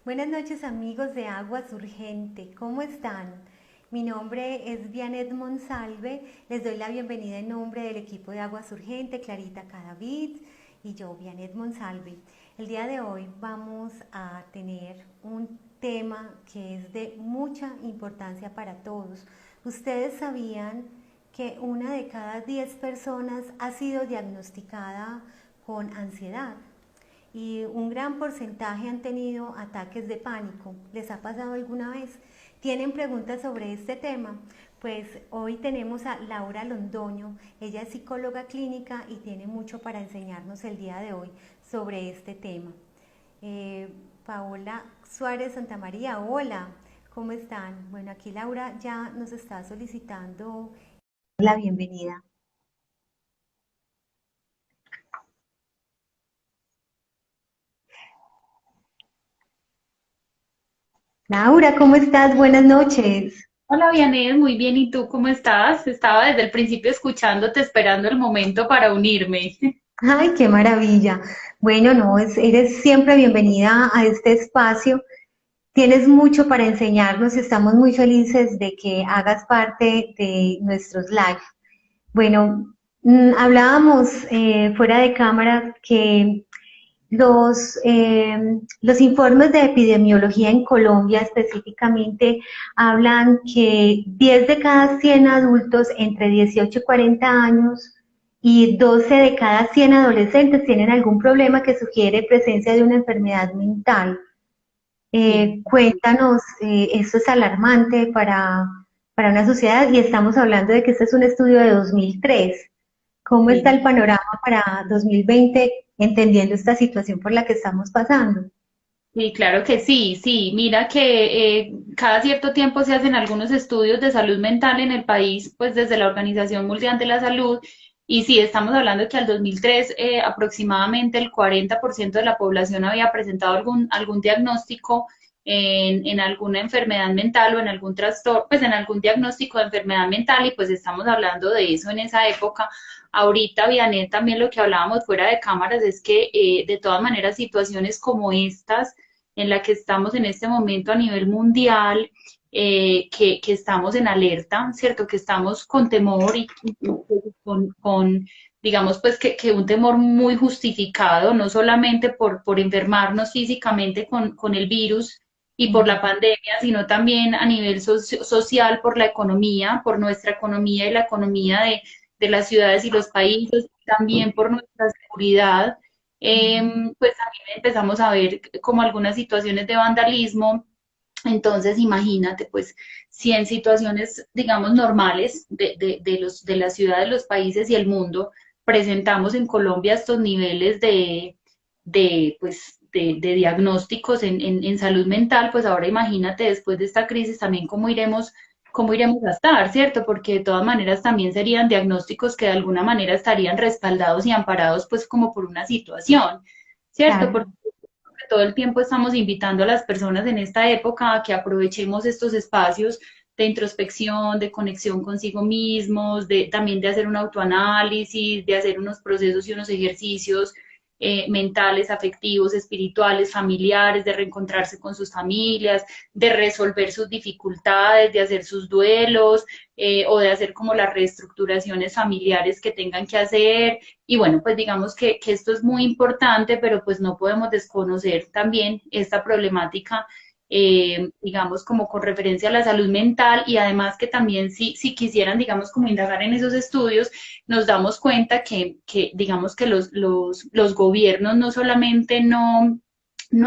Buenas noches amigos de Aguas Urgente, ¿cómo están? Mi nombre es Vianet Monsalve, les doy la bienvenida en nombre del equipo de Aguas Urgente, Clarita Cadavid y yo, Vianet Monsalve. El día de hoy vamos a tener un tema que es de mucha importancia para todos. ¿Ustedes sabían que una de cada 10 personas ha sido diagnosticada con ansiedad? Y un gran porcentaje han tenido ataques de pánico. ¿Les ha pasado alguna vez? ¿Tienen preguntas sobre este tema? Pues hoy tenemos a Laura Londoño, ella es psicóloga clínica y tiene mucho para enseñarnos el día de hoy sobre este tema. Eh, Paola Suárez Santamaría, hola, ¿cómo están? Bueno, aquí Laura ya nos está solicitando la bienvenida. Laura, ¿cómo estás? Buenas noches. Hola, Vianey, muy bien. ¿Y tú cómo estás? Estaba desde el principio escuchándote, esperando el momento para unirme. Ay, qué maravilla. Bueno, no, eres siempre bienvenida a este espacio. Tienes mucho para enseñarnos y estamos muy felices de que hagas parte de nuestros live. Bueno, hablábamos fuera de cámara que los informes de epidemiología en Colombia específicamente hablan que 10 de cada 100 adultos entre 18 y 40 años y 12 de cada 100 adolescentes tienen algún problema que sugiere presencia de una enfermedad mental. Sí. Cuéntanos, esto es alarmante para una sociedad y estamos hablando de que este es un estudio de 2003. ¿Cómo está Sí. el panorama para 2020 entendiendo esta situación por la que estamos pasando? Sí, claro que sí, sí. Mira que cada cierto tiempo se hacen algunos estudios de salud mental en el país, pues desde la Organización Mundial de la Salud, y sí, estamos hablando que al 2003 aproximadamente el 40% de la población había presentado algún diagnóstico en alguna enfermedad mental o en algún trastorno, pues en algún diagnóstico de enfermedad mental, y pues estamos hablando de eso en esa época. Ahorita, Vianey, también lo que hablábamos fuera de cámaras es que de todas maneras situaciones como estas en la que estamos en este momento a nivel mundial, que estamos en alerta, ¿cierto? Que estamos con temor y digamos, pues que un temor muy justificado, no solamente por enfermarnos físicamente con el virus y por la pandemia, sino también a nivel social, por la economía, por nuestra economía y la economía de las ciudades y los países, también por nuestra seguridad. Pues también empezamos a ver como algunas situaciones de vandalismo. Entonces, imagínate, pues, si en situaciones, digamos, normales de las ciudades, los países y el mundo, presentamos en Colombia estos niveles de diagnósticos en salud mental, pues ahora imagínate después de esta crisis también cómo iremos a estar, ¿cierto? Porque de todas maneras también serían diagnósticos que de alguna manera estarían respaldados y amparados, pues, como por una situación, ¿cierto? Claro. Porque todo el tiempo estamos invitando a las personas en esta época a que aprovechemos estos espacios de introspección, de conexión consigo mismos, también de hacer un autoanálisis, de hacer unos procesos y unos ejercicios mentales, afectivos, espirituales, familiares, de reencontrarse con sus familias, de resolver sus dificultades, de hacer sus duelos o de hacer como las reestructuraciones familiares que tengan que hacer. Y bueno, pues digamos que esto es muy importante, pero pues no podemos desconocer también esta problemática, digamos, como con referencia a la salud mental, y además que también si quisieran, digamos, como indagar en esos estudios, nos damos cuenta que digamos, que los gobiernos no solamente no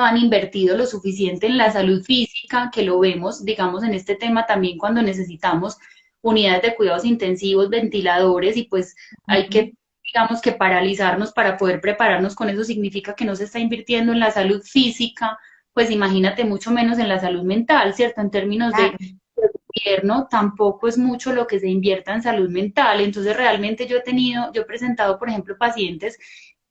han invertido lo suficiente en la salud física, que lo vemos, digamos, en este tema también cuando necesitamos unidades de cuidados intensivos, ventiladores, y pues hay que, digamos, que paralizarnos para poder prepararnos con eso significa que no se está invirtiendo en la salud física, pues imagínate mucho menos en la salud mental, ¿cierto? En términos Claro. de gobierno, tampoco es mucho lo que se invierta en salud mental. Entonces, realmente yo he presentado, por ejemplo, pacientes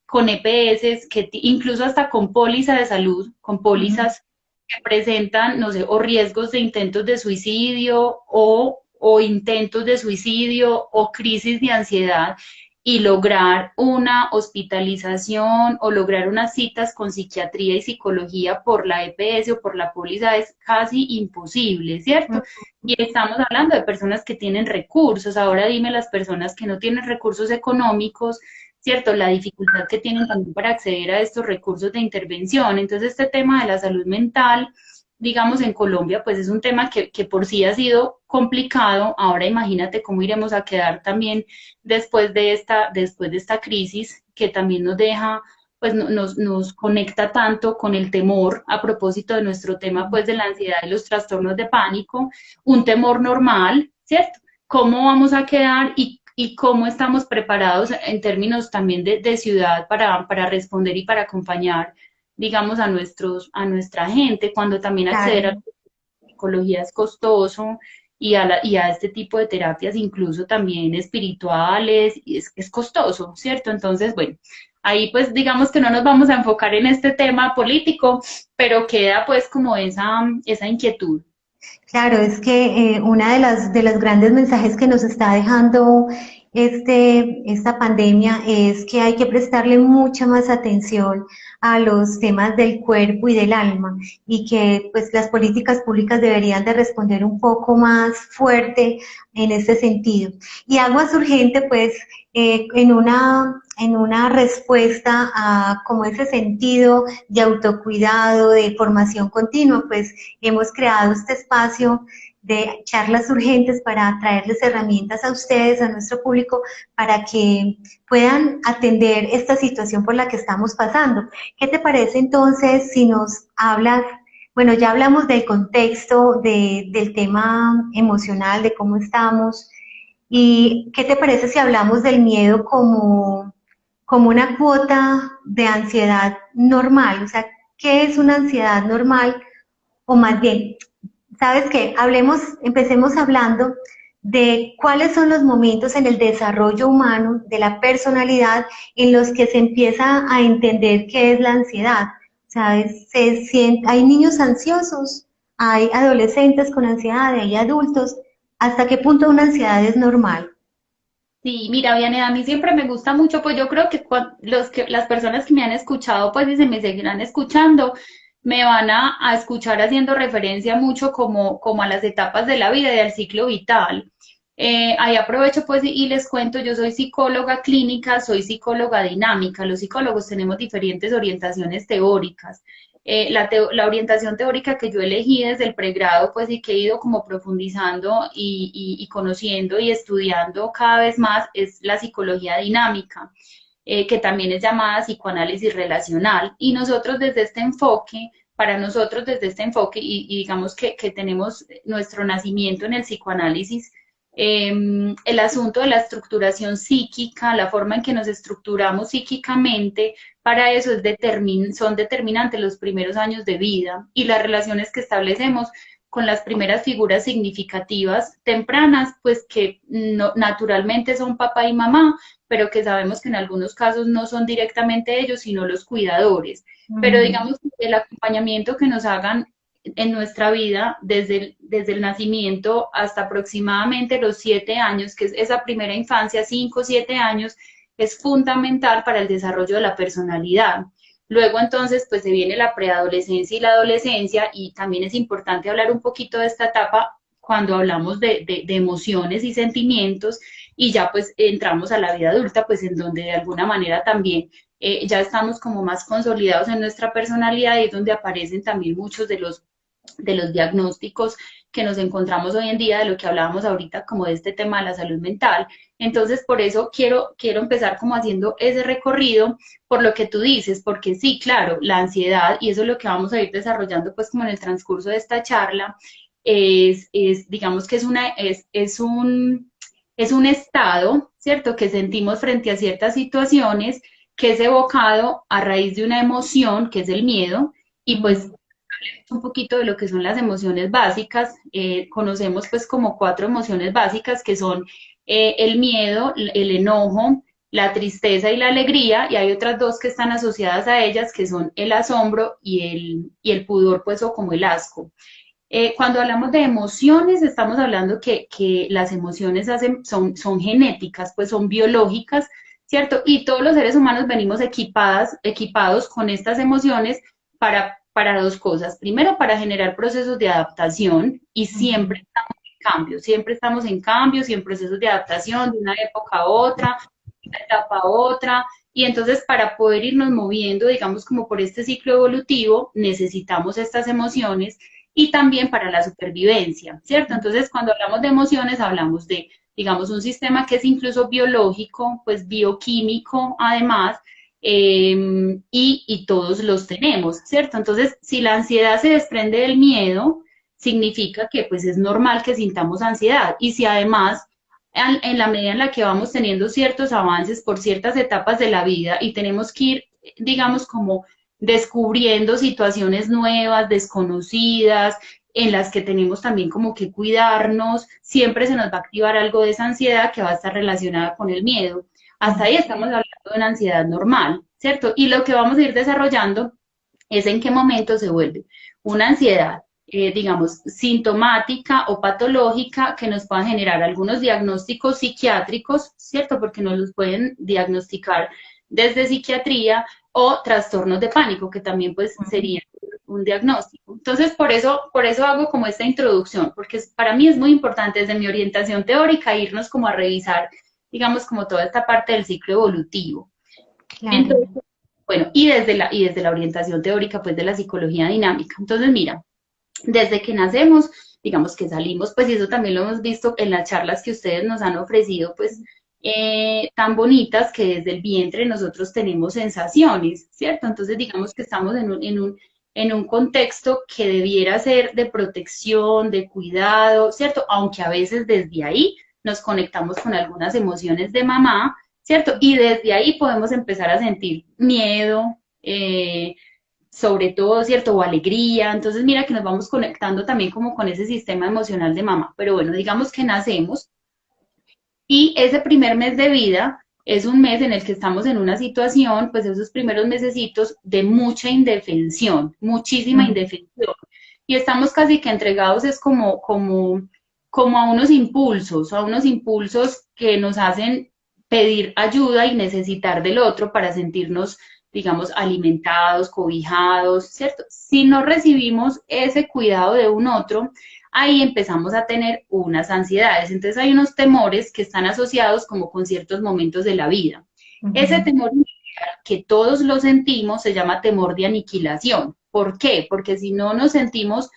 con EPS, incluso hasta con póliza de salud, con pólizas que presentan, no sé, o riesgos de intentos de suicidio o intentos de suicidio o crisis de ansiedad. y lograr una hospitalización o lograr unas citas con psiquiatría y psicología por la EPS o por la póliza es casi imposible, ¿cierto? Y estamos hablando de personas que tienen recursos. Ahora dime las personas que no tienen recursos económicos, ¿cierto? La dificultad que tienen también para acceder a estos recursos de intervención. Entonces, este tema de la salud mental, digamos, en Colombia, pues es un tema que por sí ha sido complicado. Ahora imagínate cómo iremos a quedar también después de esta crisis que también nos deja, pues nos conecta tanto con el temor a propósito de nuestro tema, pues de la ansiedad y los trastornos de pánico, un temor normal, ¿cierto? ¿Cómo vamos a quedar y cómo estamos preparados en términos también de ciudad para responder y para acompañar, digamos, a nuestra gente, cuando también acceder a Claro. la psicología es costoso y a este tipo de terapias, incluso también espirituales, y es costoso, ¿cierto? Entonces, bueno, ahí pues digamos que no nos vamos a enfocar en este tema político, pero queda pues como esa inquietud. Claro, es que una de los grandes mensajes que nos está dejando esta pandemia es que hay que prestarle mucha más atención a los temas del cuerpo y del alma y que pues las políticas públicas deberían de responder un poco más fuerte en este sentido. Y Aguas Urgente pues en una respuesta a como ese sentido de autocuidado, de formación continua, pues hemos creado este espacio de charlas urgentes para traerles herramientas a ustedes, a nuestro público, para que puedan atender esta situación por la que estamos pasando. ¿Qué te parece entonces si nos hablas? Bueno, ya hablamos del contexto, del tema emocional, de cómo estamos. ¿Y qué te parece si hablamos del miedo como una cuota de ansiedad normal? O sea, ¿qué es una ansiedad normal? O más bien, ¿sabes qué? Empecemos hablando de cuáles son los momentos en el desarrollo humano de la personalidad en los que se empieza a entender qué es la ansiedad. ¿Sabes? Hay niños ansiosos, hay adolescentes con ansiedad, hay adultos. ¿Hasta qué punto una ansiedad es normal? Sí, mira, Vianey, a mí siempre me gusta mucho, pues yo creo que las personas que me han escuchado, pues y se me seguirán escuchando, me van a escuchar haciendo referencia mucho como a las etapas de la vida y al ciclo vital. Ahí aprovecho pues y les cuento, yo soy psicóloga clínica, soy psicóloga dinámica. Los psicólogos tenemos diferentes orientaciones teóricas. La orientación teórica que yo elegí desde el pregrado, pues y que he ido como profundizando y conociendo y estudiando cada vez más es la psicología dinámica, que también es llamada psicoanálisis relacional. Y nosotros desde este enfoque, para nosotros desde este enfoque, y digamos que tenemos nuestro nacimiento en el psicoanálisis, el asunto de la estructuración psíquica, la forma en que nos estructuramos psíquicamente, para eso son determinantes los primeros años de vida y las relaciones que establecemos con las primeras figuras significativas tempranas, pues que naturalmente son papá y mamá, pero que sabemos que en algunos casos no son directamente ellos, sino los cuidadores. Pero Mm. digamos que el acompañamiento que nos hagan en nuestra vida desde el nacimiento hasta aproximadamente los 7 años, que es esa primera infancia, 5 o 7 años, es fundamental para el desarrollo de la personalidad. Luego entonces pues se viene la preadolescencia y la adolescencia y también es importante hablar un poquito de esta etapa cuando hablamos de emociones y sentimientos y ya pues entramos a la vida adulta pues en donde de alguna manera también ya estamos como más consolidados en nuestra personalidad y es donde aparecen también muchos de los diagnósticos que nos encontramos hoy en día, de lo que hablábamos ahorita, como de este tema de la salud mental. Entonces, por eso quiero empezar como haciendo ese recorrido por lo que tú dices, porque sí, claro, la ansiedad, y eso es lo que vamos a ir desarrollando pues como en el transcurso de esta charla, digamos que es un estado, ¿cierto?, que sentimos frente a ciertas situaciones que es evocado a raíz de una emoción, que es el miedo, y pues Mm. un poquito de lo que son las emociones básicas. Conocemos pues como 4 emociones básicas que son el miedo, el enojo, la tristeza y la alegría, y hay otras dos que están asociadas a ellas, que son el asombro y el pudor, pues, o como el asco. Cuando hablamos de emociones, estamos hablando que las emociones son genéticas, pues son biológicas, ¿cierto? Y todos los seres humanos venimos equipados con estas emociones para dos cosas. Primero, para generar procesos de adaptación y Ujú. siempre estamos en cambio, siempre en procesos de adaptación de una época a otra, de una etapa a otra. Y entonces para poder irnos moviendo, digamos, como por este ciclo evolutivo, necesitamos estas emociones y también para la supervivencia, ¿cierto? Entonces cuando hablamos de emociones, hablamos de, digamos, un sistema que es incluso biológico, pues bioquímico además, y todos los tenemos, ¿cierto? Entonces, si la ansiedad se desprende del miedo, significa que pues es normal que sintamos ansiedad. Y si además, en la medida en la que vamos teniendo ciertos avances por ciertas etapas de la vida y tenemos que ir, digamos, como descubriendo situaciones nuevas, desconocidas, en las que tenemos también como que cuidarnos, siempre se nos va a activar algo de esa ansiedad que va a estar relacionada con el miedo. Hasta ahí estamos hablando de una ansiedad normal, ¿cierto? Y lo que vamos a ir desarrollando es en qué momento se vuelve una ansiedad, digamos, sintomática o patológica que nos puedan generar algunos diagnósticos psiquiátricos, ¿cierto? Porque nos los pueden diagnosticar desde psiquiatría o trastornos de pánico, que también pues sería un diagnóstico. Entonces, por eso hago como esta introducción, porque para mí es muy importante desde mi orientación teórica irnos como a revisar, digamos, como toda esta parte del ciclo evolutivo. Claro. Entonces, bueno, y desde la orientación teórica, pues de la psicología dinámica. Entonces, mira, desde que nacemos, digamos que salimos, pues y eso también lo hemos visto en las charlas que ustedes nos han ofrecido, pues tan bonitas que desde el vientre nosotros tenemos sensaciones, ¿cierto? Entonces, digamos que estamos en un contexto que debiera ser de protección, de cuidado, ¿cierto? Aunque a veces desde ahí nos conectamos con algunas emociones de mamá, ¿cierto? Y desde ahí podemos empezar a sentir miedo, sobre todo, ¿cierto? O alegría. Entonces, mira que nos vamos conectando también como con ese sistema emocional de mamá. Pero bueno, digamos que nacemos y ese primer mes de vida es un mes en el que estamos en una situación, pues esos primeros mesecitos de mucha indefensión, muchísima Mm. indefensión. Y estamos casi que entregados es como a unos impulsos que nos hacen pedir ayuda y necesitar del otro para sentirnos, digamos, alimentados, cobijados, ¿cierto? Si no recibimos ese cuidado de un otro, ahí empezamos a tener unas ansiedades. Entonces hay unos temores que están asociados como con ciertos momentos de la vida. Ese Ujú. temor que todos lo sentimos se llama temor de aniquilación. ¿Por qué? Porque si no nos sentimos,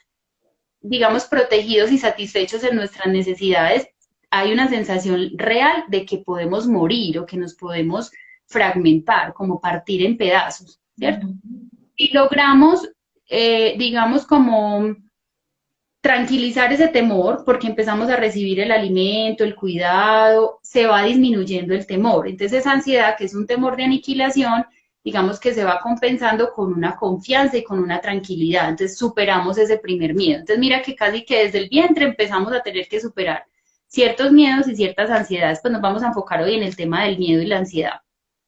digamos, protegidos y satisfechos en nuestras necesidades, hay una sensación real de que podemos morir o que nos podemos fragmentar, como partir en pedazos, ¿cierto? Ujú. Y logramos, digamos, como tranquilizar ese temor, porque empezamos a recibir el alimento, el cuidado, se va disminuyendo el temor. Entonces esa ansiedad, que es un temor de aniquilación, digamos que se va compensando con una confianza y con una tranquilidad. Entonces superamos ese primer miedo. Entonces mira que casi que desde el vientre empezamos a tener que superar ciertos miedos y ciertas ansiedades. Pues nos vamos a enfocar hoy en el tema del miedo y la ansiedad.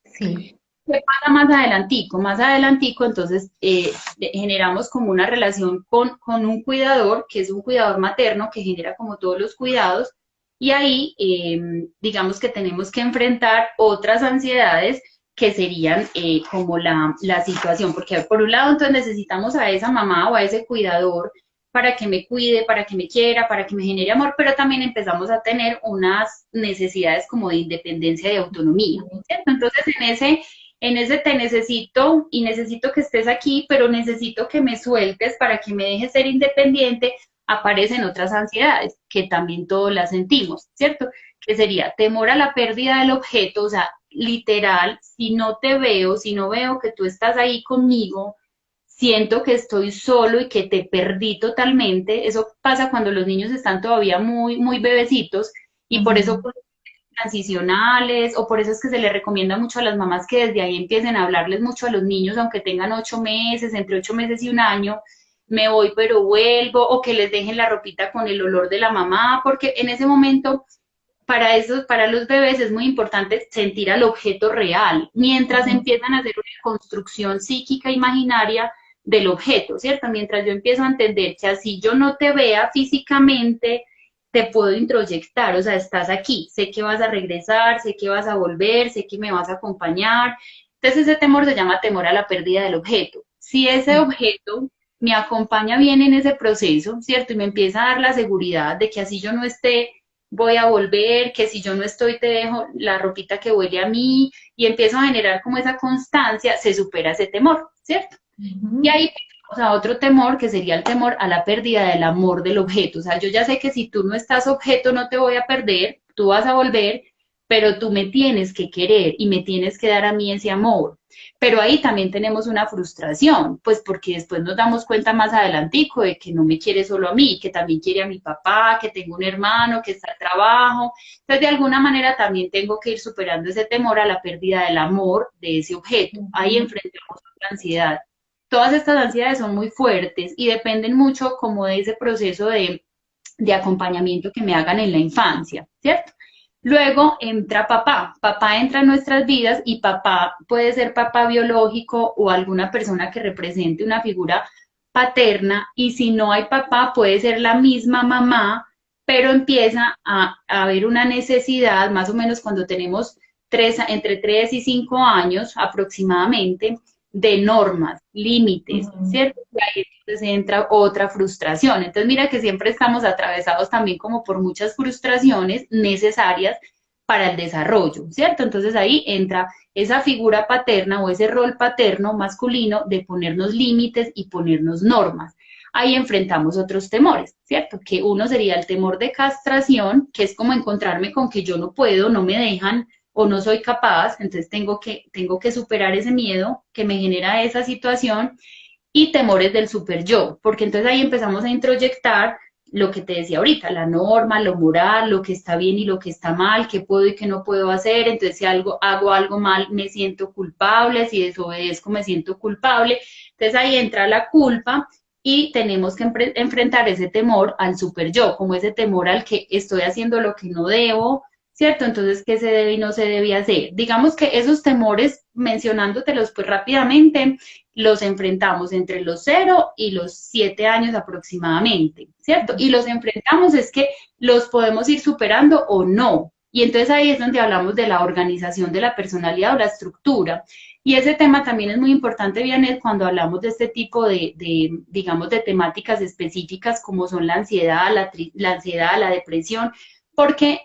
Sí. ¿Qué pasa más adelantico? Más adelantico, entonces generamos como una relación con un cuidador, que es un cuidador materno, que genera como todos los cuidados, y ahí digamos que tenemos que enfrentar otras ansiedades que serían como la situación, porque por un lado entonces necesitamos a esa mamá o a ese cuidador para que me cuide, para que me quiera, para que me genere amor, pero también empezamos a tener unas necesidades como de independencia y autonomía, ¿cierto? Entonces en ese te necesito y necesito que estés aquí, pero necesito que me sueltes para que me dejes ser independiente, aparecen otras ansiedades que también todos las sentimos, ¿cierto? Que sería temor a la pérdida del objeto, o sea, literal, si no te veo, si no veo que tú estás ahí conmigo, siento que estoy solo y que te perdí totalmente. Eso pasa cuando los niños están todavía muy bebecitos y por eso Ujú. pues, transicionales, o por eso es que se le recomienda mucho a las mamás que desde ahí empiecen a hablarles mucho a los niños, aunque tengan 8 meses, entre 8 meses y un año, me voy pero vuelvo, o que les dejen la ropita con el olor de la mamá, porque en ese momento para eso, para los bebés es muy importante sentir al objeto real, mientras Ujú. empiezan a hacer una construcción psíquica imaginaria del objeto, ¿cierto? Mientras yo empiezo a entender que así yo no te vea físicamente, te puedo introyectar, o sea, estás aquí, sé que vas a regresar, sé que vas a volver, sé que me vas a acompañar. Entonces ese temor se llama temor a la pérdida del objeto. Si ese objeto me acompaña bien en ese proceso, ¿cierto? Y me empieza a dar la seguridad de que así yo no esté, voy a volver, que si yo no estoy, te dejo la ropita que huele a mí, y empiezo a generar como esa constancia, se supera ese temor, ¿cierto? Y Ujú. ahí pasamos a otro temor, que sería el temor a la pérdida del amor del objeto. O sea, yo ya sé que si tú no estás objeto, no te voy a perder, tú vas a volver, pero tú me tienes que querer y me tienes que dar a mí ese amor. Pero ahí también tenemos una frustración, pues porque después nos damos cuenta más adelantico de que no me quiere solo a mí, que también quiere a mi papá, que tengo un hermano, que está al trabajo. Entonces, de alguna manera también tengo que ir superando ese temor a la pérdida del amor de ese objeto. Ahí Ujú. enfrentamos la ansiedad. Todas estas ansiedades son muy fuertes y dependen mucho como de ese proceso de acompañamiento que me hagan en la infancia, ¿cierto? Luego entra papá. Papá entra en nuestras vidas y papá puede ser papá biológico o alguna persona que represente una figura paterna, y si no hay papá puede ser la misma mamá, pero empieza a haber una necesidad, más o menos cuando tenemos entre 3 y 5 años aproximadamente, de normas, límites, Ujú. ¿cierto? Y ahí entonces entra otra frustración. Entonces mira que siempre estamos atravesados también como por muchas frustraciones necesarias para el desarrollo, ¿cierto? Entonces ahí entra esa figura paterna o ese rol paterno masculino de ponernos límites y ponernos normas. Ahí enfrentamos otros temores, ¿cierto? Que uno sería el temor de castración, que es como encontrarme con que yo no puedo, no me dejan o no soy capaz, entonces tengo que superar ese miedo que me genera esa situación, y temores del super yo, porque entonces ahí empezamos a introyectar lo que te decía ahorita, la norma, lo moral, lo que está bien y lo que está mal, qué puedo y qué no puedo hacer. Entonces si hago algo mal me siento culpable, si desobedezco me siento culpable. Entonces ahí entra la culpa y tenemos que enfrentar ese temor al super yo, como ese temor al que estoy haciendo lo que no debo, ¿cierto? Entonces, ¿qué se debe y no se debe hacer? Digamos que esos temores, mencionándotelos pues rápidamente, los enfrentamos entre los 0 y los 7 años aproximadamente, ¿cierto? Y los enfrentamos es que los podemos ir superando o no. Y entonces ahí es donde hablamos de la organización de la personalidad o la estructura. Y ese tema también es muy importante, Vianet, cuando hablamos de este tipo digamos, de temáticas específicas como son la ansiedad, la ansiedad, la depresión, porque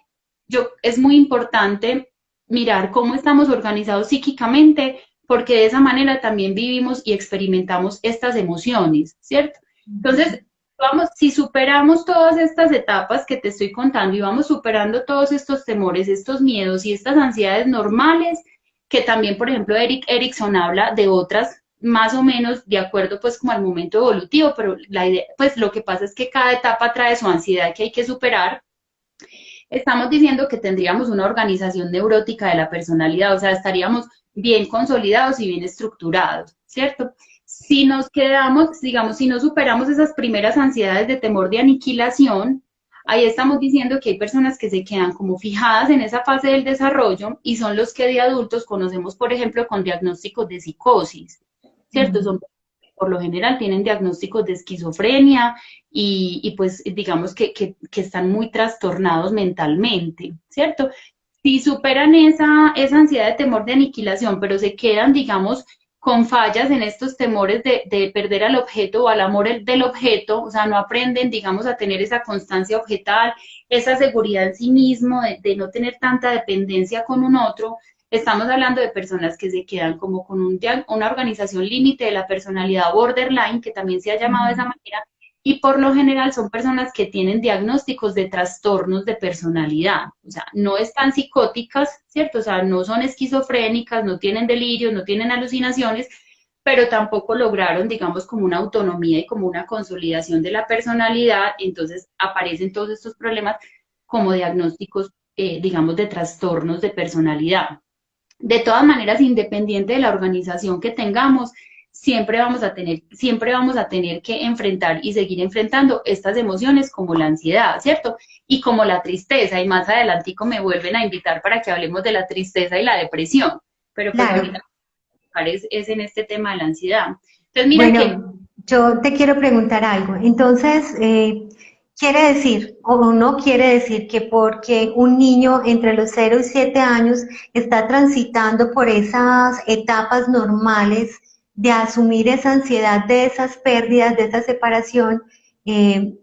es muy importante mirar cómo estamos organizados psíquicamente, porque de esa manera también vivimos y experimentamos estas emociones, ¿cierto? Entonces, vamos, si superamos todas estas etapas que te estoy contando y vamos superando todos estos temores, estos miedos y estas ansiedades normales, que también, por ejemplo, Eric Erickson habla de otras más o menos de acuerdo pues como al momento evolutivo, pero la idea, pues lo que pasa es que cada etapa trae su ansiedad que hay que superar. Estamos diciendo que tendríamos una organización neurótica de la personalidad, o sea, estaríamos bien consolidados y bien estructurados, ¿cierto? Si nos quedamos, digamos, si no superamos esas primeras ansiedades de temor de aniquilación, ahí estamos diciendo que hay personas que se quedan como fijadas en esa fase del desarrollo y son los que de adultos conocemos, por ejemplo, con diagnósticos de psicosis, ¿cierto? Ujú. Son por lo general tienen diagnósticos de esquizofrenia y pues digamos que están muy trastornados mentalmente, ¿cierto? Si superan esa ansiedad de temor de aniquilación, pero se quedan, digamos, con fallas en estos temores de perder al objeto o al amor del objeto, o sea, no aprenden, digamos, a tener esa constancia objetal, esa seguridad en sí mismo, de no tener tanta dependencia con un otro. Estamos hablando de personas que se quedan como con una organización límite de la personalidad borderline, que también se ha llamado de esa Ujú. manera, y por lo general son personas que tienen diagnósticos de trastornos de personalidad, o sea, no están psicóticas, ¿cierto? O sea, no son esquizofrénicas, no tienen delirios, no tienen alucinaciones, pero tampoco lograron, digamos, como una autonomía y como una consolidación de la personalidad, entonces aparecen todos estos problemas como diagnósticos, digamos, de trastornos de personalidad. De todas maneras, independiente de la organización que tengamos, siempre vamos a tener que enfrentar y seguir enfrentando estas emociones como la ansiedad, ¿cierto? Y como la tristeza, y más adelantico me vuelven a invitar para que hablemos de la tristeza y la depresión, pero pues ahorita Claro. es en este tema de la ansiedad. Entonces, mira que Bueno, yo te quiero preguntar algo. Entonces, Quiere decir, o no quiere decir que porque un niño entre los 0 y 7 años está transitando por esas etapas normales de asumir esa ansiedad de esas pérdidas, de esa separación, eh,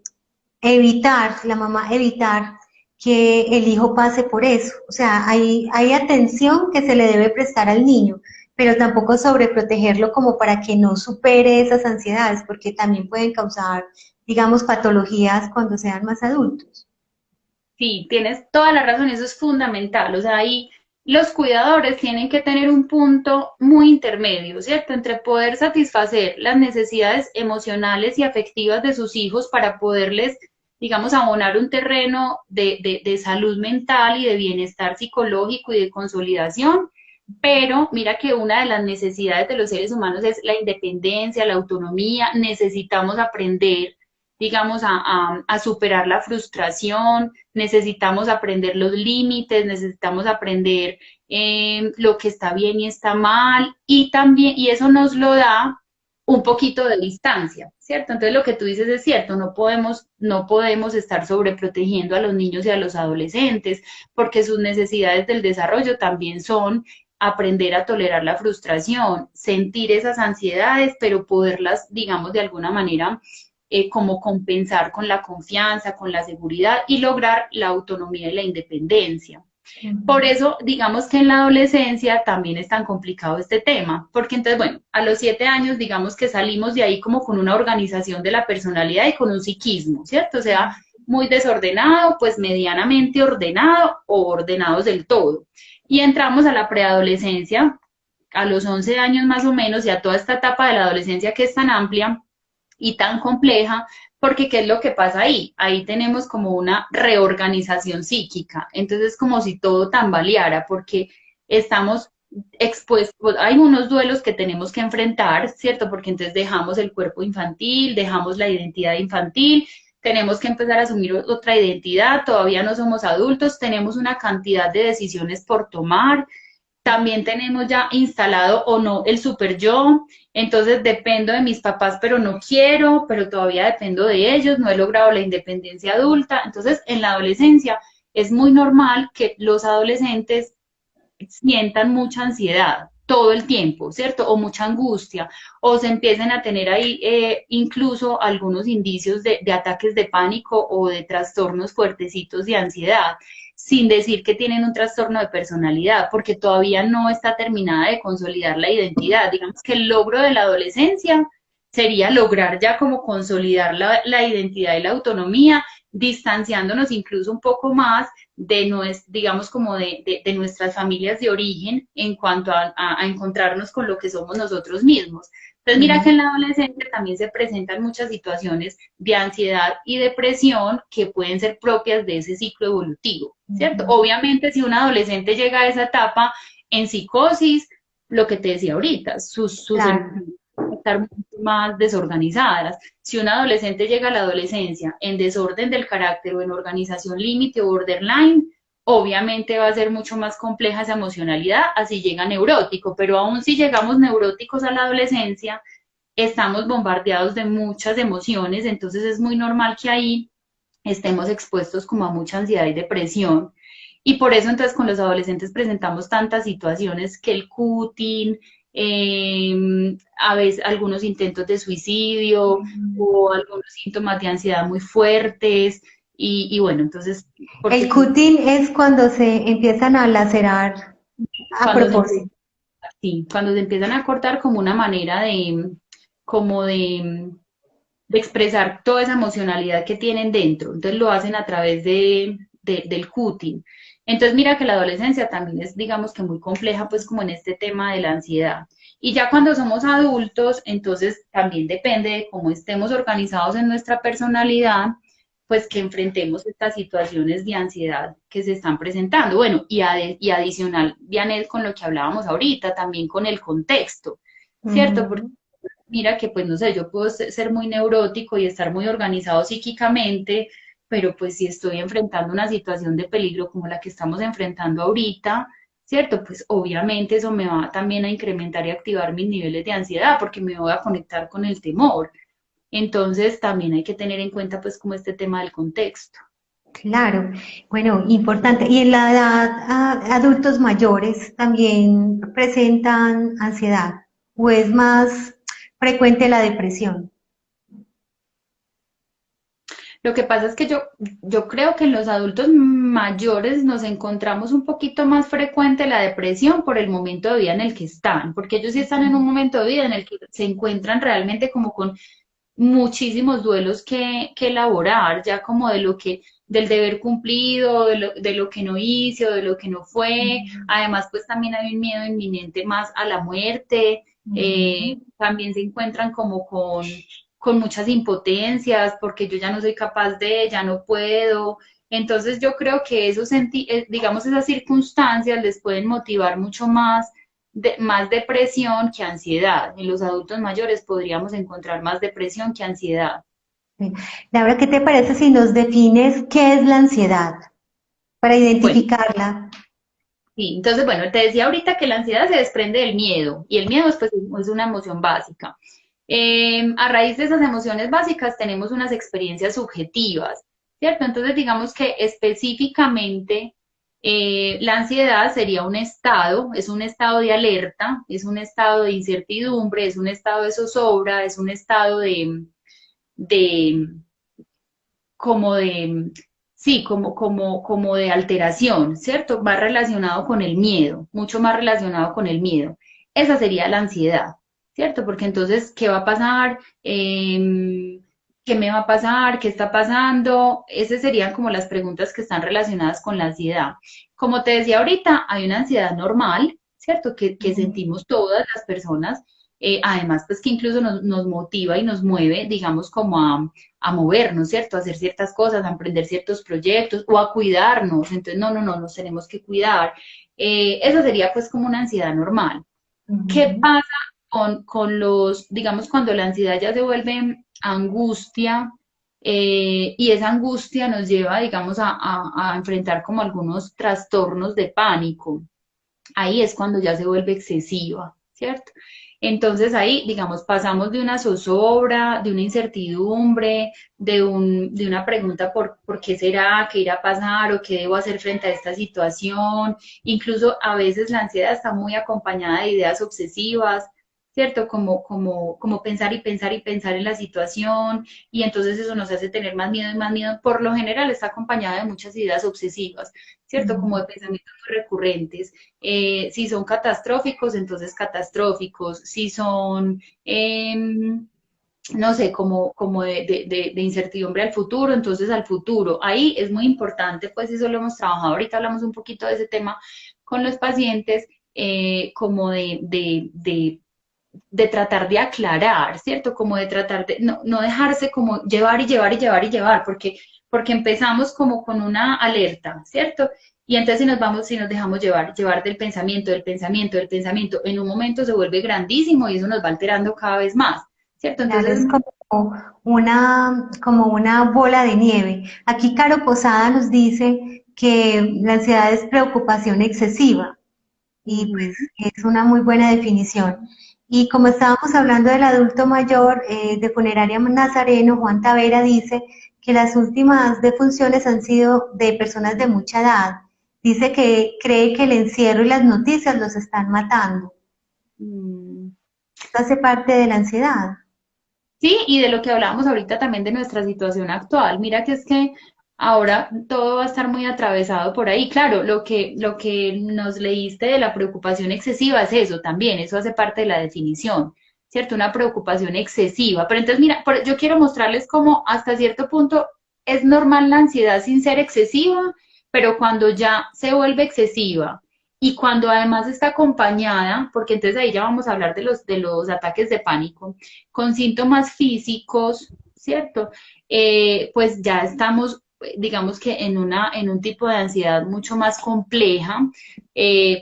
la mamá evitar que el hijo pase por eso. O sea, hay atención que se le debe prestar al niño, pero tampoco sobreprotegerlo como para que no supere esas ansiedades, porque también pueden causar, digamos, patologías cuando sean más adultos. Sí, tienes toda la razón, eso es fundamental. O sea, ahí los cuidadores tienen que tener un punto muy intermedio, ¿cierto? Entre poder satisfacer las necesidades emocionales y afectivas de sus hijos para poderles, digamos, abonar un terreno de salud mental y de bienestar psicológico y de consolidación. Pero mira que una de las necesidades de los seres humanos es la independencia, la autonomía. Necesitamos aprender, digamos, a superar la frustración, necesitamos aprender los límites, necesitamos aprender lo que está bien y está mal, y también, y eso nos lo da un poquito de distancia, ¿cierto? Entonces lo que tú dices es cierto, no podemos estar sobreprotegiendo a los niños y a los adolescentes, porque sus necesidades del desarrollo también son aprender a tolerar la frustración, sentir esas ansiedades, pero poderlas, digamos, de alguna manera como compensar con la confianza, con la seguridad y lograr la autonomía y la independencia. Por eso, digamos que en la adolescencia también es tan complicado este tema, porque entonces, bueno, a los 7 años, digamos que salimos de ahí como con una organización de la personalidad y con un psiquismo, ¿cierto? O sea, muy desordenado, pues medianamente ordenado o ordenados del todo. Y entramos a la preadolescencia, a los 11 años más o menos, y a toda esta etapa de la adolescencia que es tan amplia, y tan compleja, porque ¿qué es lo que pasa ahí? Ahí tenemos como una reorganización psíquica, entonces es como si todo tambaleara, porque estamos expuestos, hay unos duelos que tenemos que enfrentar, ¿cierto? Porque entonces dejamos el cuerpo infantil, dejamos la identidad infantil, tenemos que empezar a asumir otra identidad, todavía no somos adultos, tenemos una cantidad de decisiones por tomar, también tenemos ya instalado o no el super yo, entonces dependo de mis papás, pero no quiero, pero todavía dependo de ellos, no he logrado la independencia adulta. Entonces, en la adolescencia es muy normal que los adolescentes sientan mucha ansiedad todo el tiempo, ¿cierto? O mucha angustia, o se empiecen a tener ahí incluso algunos indicios de ataques de pánico o de trastornos fuertecitos de ansiedad, sin decir que tienen un trastorno de personalidad, porque todavía no está terminada de consolidar la identidad. Digamos que el logro de la adolescencia sería lograr ya como consolidar la identidad y la autonomía, distanciándonos incluso un poco más digamos, como de nuestras familias de origen en cuanto a encontrarnos con lo que somos nosotros mismos. Entonces, mira que en la adolescencia también se presentan muchas situaciones de ansiedad y depresión que pueden ser propias de ese ciclo evolutivo, ¿cierto? Obviamente, si un adolescente llega a esa etapa en psicosis, lo que te decía ahorita, sus Claro. estar mucho más desorganizadas. Si un adolescente llega a la adolescencia en desorden del carácter o en organización límite o borderline, obviamente va a ser mucho más compleja esa emocionalidad, así llega neurótico, pero aún si llegamos neuróticos a la adolescencia, estamos bombardeados de muchas emociones, entonces es muy normal que ahí estemos expuestos como a mucha ansiedad y depresión. Y por eso entonces con los adolescentes presentamos tantas situaciones que el cutting, a veces algunos intentos de suicidio o algunos síntomas de ansiedad muy fuertes. Y bueno, entonces, El porque cutting es cuando se empiezan a lacerar a cuando propósito. sí, cuando se empiezan a cortar como una manera como de expresar toda esa emocionalidad que tienen dentro. Entonces lo hacen a través del cutting. Entonces mira que la adolescencia también es, digamos que muy compleja, pues como en este tema de la ansiedad. Y ya cuando somos adultos, entonces también depende de cómo estemos organizados en nuestra personalidad, pues que enfrentemos estas situaciones de ansiedad que se están presentando. Bueno, y adicional, Dianet, con lo que hablábamos ahorita, también con el contexto, ¿cierto? Porque Ujú. mira que, pues no sé, yo puedo ser muy neurótico y estar muy organizado psíquicamente, pero pues si estoy enfrentando una situación de peligro como la que estamos enfrentando ahorita, ¿cierto? Pues obviamente eso me va también a incrementar y activar mis niveles de ansiedad porque me voy a conectar con el temor. Entonces también hay que tener en cuenta pues como este tema del contexto. Claro, bueno, importante. ¿Y en la edad, adultos mayores también presentan ansiedad o es más frecuente la depresión? Lo que pasa es que yo creo que en los adultos mayores nos encontramos un poquito más frecuente la depresión por el momento de vida en el que están, porque ellos sí están en un momento de vida en el que se encuentran realmente como con muchísimos duelos que elaborar, ya como de lo que, del deber cumplido, de lo que no hice o de lo que no fue. Además, pues también hay un miedo inminente más a la muerte. Ujú. También se encuentran como con muchas impotencias, porque yo ya no soy capaz de, ya no puedo. Entonces yo creo que esos, digamos, esas circunstancias les pueden motivar mucho más más depresión que ansiedad. En los adultos mayores podríamos encontrar más depresión que ansiedad. Sí. Laura, ¿qué te parece si nos defines qué es la ansiedad para Bueno, identificarla? sí, entonces, bueno, te decía ahorita que la ansiedad se desprende del miedo y el miedo pues, es una emoción básica. A raíz de esas emociones básicas tenemos unas experiencias subjetivas, ¿cierto? Entonces, digamos que específicamente la ansiedad sería un estado, es un estado de alerta, es un estado de incertidumbre, es un estado de zozobra, es un estado de como de, sí, como de alteración, ¿cierto? Va relacionado con el miedo, mucho más relacionado con el miedo. Esa sería la ansiedad, ¿cierto? Porque entonces, ¿qué va a pasar? ¿Qué me va a pasar? ¿Qué está pasando? Esas serían como las preguntas que están relacionadas con la ansiedad. Como te decía ahorita, hay una ansiedad normal, ¿cierto? Que sentimos todas las personas. Además, pues que incluso nos motiva y nos mueve, digamos, como a movernos, ¿cierto? A hacer ciertas cosas, a emprender ciertos proyectos o a cuidarnos. Entonces, no, nos tenemos que cuidar. Eso sería pues como una ansiedad normal. ¿Qué Ujú. pasa con los, digamos, cuando la ansiedad ya se vuelve angustia y esa angustia nos lleva, digamos, a enfrentar como algunos trastornos de pánico? Ahí es cuando ya se vuelve excesiva, ¿cierto? Entonces ahí, digamos, pasamos de una zozobra, de una incertidumbre, de una pregunta por qué será, qué irá a pasar o qué debo hacer frente a esta situación. Incluso a veces la ansiedad está muy acompañada de ideas obsesivas, ¿cierto? Como pensar y pensar y pensar en la situación y entonces eso nos hace tener más miedo y más miedo. Por lo general está acompañada de muchas ideas obsesivas, ¿cierto? Como de pensamientos muy recurrentes. Si son catastróficos, entonces catastróficos. Si son, no sé, como de incertidumbre al futuro, entonces al futuro. Ahí es muy importante, pues eso lo hemos trabajado, ahorita hablamos un poquito de ese tema con los pacientes, como de tratar de aclarar, ¿cierto? Como de tratar de no dejarse como llevar y llevar y llevar y llevar, porque empezamos como con una alerta, ¿cierto? Y entonces si nos dejamos llevar del pensamiento, del pensamiento, del pensamiento, en un momento se vuelve grandísimo y eso nos va alterando cada vez más, ¿cierto? Claro, Entonces, es como una bola de nieve. Aquí Caro Posada nos dice que la ansiedad es preocupación excesiva y ujú, pues es una muy buena definición. Y como estábamos hablando del adulto mayor, de Funeraria Nazareno, Juan Tavera dice que las últimas defunciones han sido de personas de mucha edad. Dice que cree que el encierro y las noticias los están matando. mm, Esto hace parte de la ansiedad. sí, y de lo que hablábamos ahorita también de nuestra situación actual. Mira que es que ahora todo va a estar muy atravesado por ahí. Claro, lo que nos leíste de la preocupación excesiva es eso también, eso hace parte de la definición, ¿cierto? Una preocupación excesiva. Pero entonces, mira, yo quiero mostrarles cómo hasta cierto punto es normal la ansiedad sin ser excesiva, pero cuando ya se vuelve excesiva y cuando además está acompañada, porque entonces ahí ya vamos a hablar de los ataques de pánico con síntomas físicos, ¿cierto? Pues ya estamos, digamos que en un tipo de ansiedad mucho más compleja.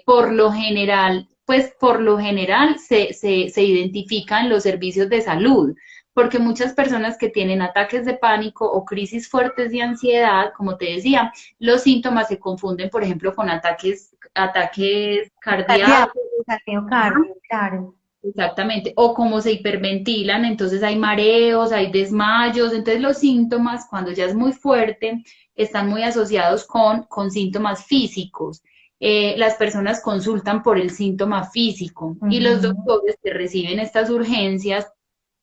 Por lo general, pues por lo general se identifican los servicios de salud, porque muchas personas que tienen ataques de pánico o crisis fuertes de ansiedad, como te decía, los síntomas se confunden, por ejemplo, con ataques Cardíaco, cardíacos. miocardio, claro. Exactamente, o como se hiperventilan, entonces hay mareos, hay desmayos, entonces los síntomas cuando ya es muy fuerte están muy asociados con síntomas físicos. Las personas consultan por el síntoma físico y los Ujú. doctores que reciben estas urgencias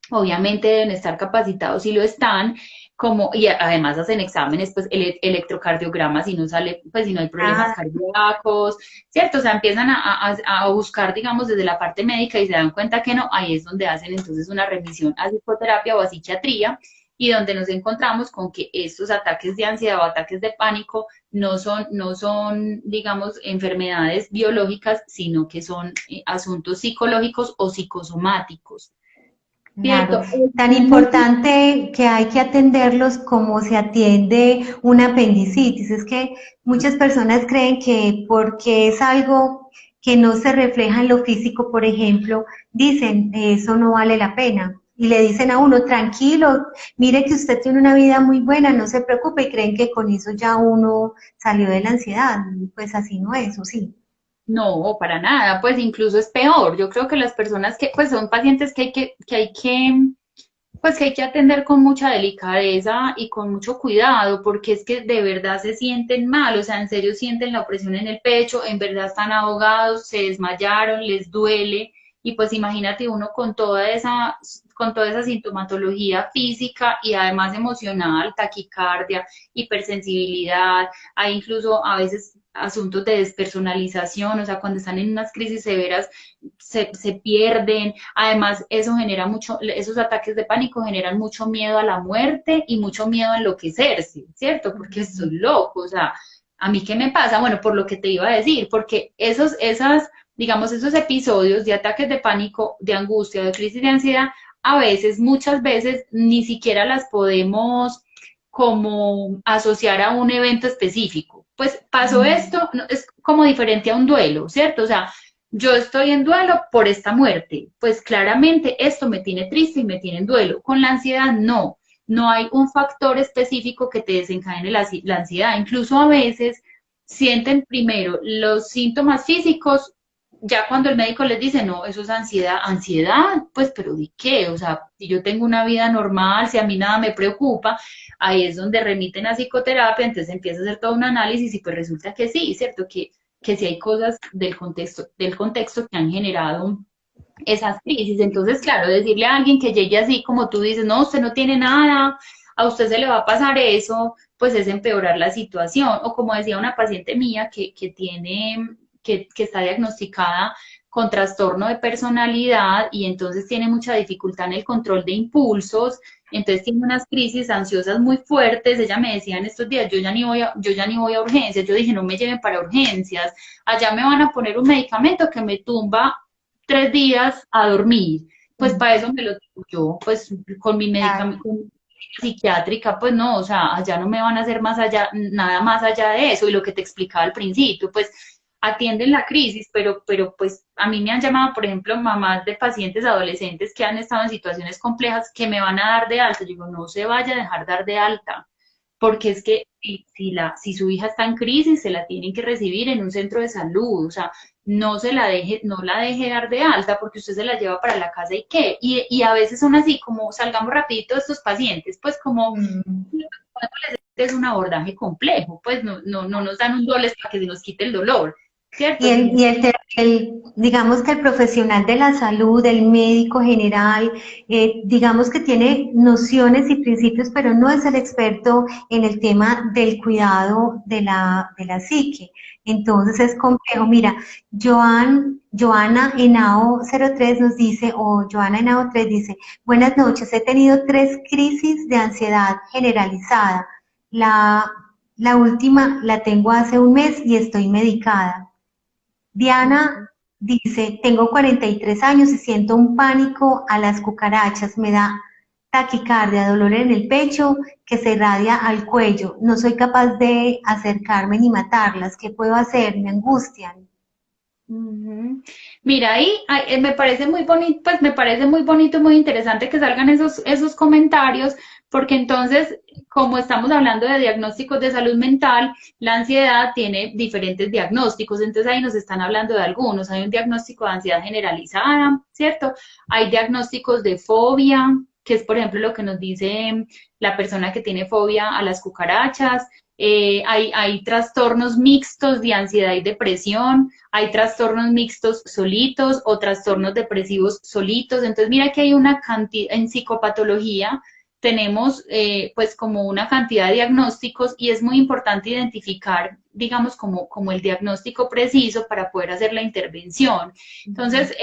obviamente deben estar capacitados y lo están, como, y además hacen exámenes, pues electrocardiogramas si no sale, pues si no hay problemas Ah, cardíacos, ¿cierto? O sea, empiezan a buscar, digamos, desde la parte médica y se dan cuenta que no, ahí es donde hacen entonces una remisión a psicoterapia o a psiquiatría y donde nos encontramos con que estos ataques de ansiedad o ataques de pánico no son, digamos, enfermedades biológicas, sino que son asuntos psicológicos o psicosomáticos. claro, Cierto, es tan muy, importante que hay que atenderlos como se atiende una apendicitis. Es que muchas personas creen que porque es algo que no se refleja en lo físico, por ejemplo, dicen, eso no vale la pena. Y le dicen a uno, tranquilo, mire que usted tiene una vida muy buena, no se preocupe, y creen que con eso ya uno salió de la ansiedad. Pues así no es, ¿o sí? no, para nada, pues incluso es peor. Yo creo que las personas que, pues son pacientes que hay que atender con mucha delicadeza y con mucho cuidado, porque es que de verdad se sienten mal, o sea, en serio sienten la opresión en el pecho, en verdad están ahogados, se desmayaron, les duele, y pues imagínate uno con toda esa sintomatología física y además emocional, taquicardia, hipersensibilidad, hay incluso a veces asuntos de despersonalización, o sea, cuando están en unas crisis severas se pierden. Además, esos ataques de pánico generan mucho miedo a la muerte y mucho miedo a enloquecerse, ¿cierto? Porque estoy loco, o sea, ¿a mí qué me pasa? Bueno, por lo que te iba a decir, porque digamos, esos episodios de ataques de pánico, de angustia, de crisis de ansiedad, a veces, muchas veces, ni siquiera las podemos como asociar a un evento específico. Pues pasó esto, no, es como diferente a un duelo, ¿cierto? O sea, yo estoy en duelo por esta muerte, pues claramente esto me tiene triste y me tiene en duelo. Con la ansiedad no, no hay un factor específico que te desencadene la ansiedad. Incluso a veces sienten primero los síntomas físicos, ya cuando el médico les dice, no, eso es ansiedad, ansiedad, pues, pero ¿de qué? O sea, si yo tengo una vida normal, si a mí nada me preocupa, ahí es donde remiten a psicoterapia, entonces empieza a hacer todo un análisis y pues resulta que sí, ¿cierto? Que sí hay cosas del contexto que han generado esas crisis. Entonces, claro, decirle a alguien que llegue así como tú dices, no, usted no tiene nada, a usted se le va a pasar eso, pues es empeorar la situación. O como decía una paciente mía que está diagnosticada con trastorno de personalidad y entonces tiene mucha dificultad en el control de impulsos, entonces tiene unas crisis ansiosas muy fuertes. Ella me decía en estos días, yo ya ni voy a urgencias. Yo dije, no me lleven para urgencias, allá me van a poner un medicamento que me tumba 3 días a dormir. Pues Mm, para eso me lo tengo yo, pues con mi claro. medicamento psiquiátrica, pues no, o sea, allá no me van a hacer más allá, nada más allá de eso. Y lo que te explicaba al principio, pues atienden la crisis, pero pues a mí me han llamado, por ejemplo, mamás de pacientes adolescentes que han estado en situaciones complejas que me van a dar de alta. Yo digo, no se vaya a dejar dar de alta, porque es que si su hija está en crisis, se la tienen que recibir en un centro de salud, o sea, no la deje dar de alta porque usted se la lleva para la casa y qué, y a veces son así, como salgamos rapidito de estos pacientes, pues como Mm. es un abordaje complejo, pues no nos dan un doles para que se nos quite el dolor, Y ¿cierto? el, Sino y el, digamos que el profesional de la salud, el médico general, digamos que tiene nociones y principios, pero no es el experto en el tema del cuidado de la psique. Entonces es complejo. Mira, Joana Henao 03 nos dice, o Joana Henao 3 dice, buenas noches, he tenido 3 crisis de ansiedad generalizada. La, la última la tengo hace un mes y estoy medicada. Diana dice, tengo 43 años y siento un pánico a las cucarachas, me da taquicardia, dolor en el pecho que se irradia al cuello. No soy capaz de acercarme ni matarlas. ¿Qué puedo hacer? Me angustian. Ujú. Mira, me parece muy bonito, pues me parece muy bonito, muy interesante que salgan esos comentarios, porque entonces, como estamos hablando de diagnósticos de salud mental, la ansiedad tiene diferentes diagnósticos, entonces ahí nos están hablando de algunos. Hay un diagnóstico de ansiedad generalizada, ¿cierto? Hay diagnósticos de fobia, que es, por ejemplo, lo que nos dice la persona que tiene fobia a las cucarachas. Hay trastornos mixtos de ansiedad y depresión, hay trastornos mixtos solitos o trastornos depresivos solitos. Entonces, mira que hay una cantidad, en psicopatología tenemos pues como una cantidad de diagnósticos y es muy importante identificar, digamos, como el diagnóstico preciso para poder hacer la intervención. Entonces,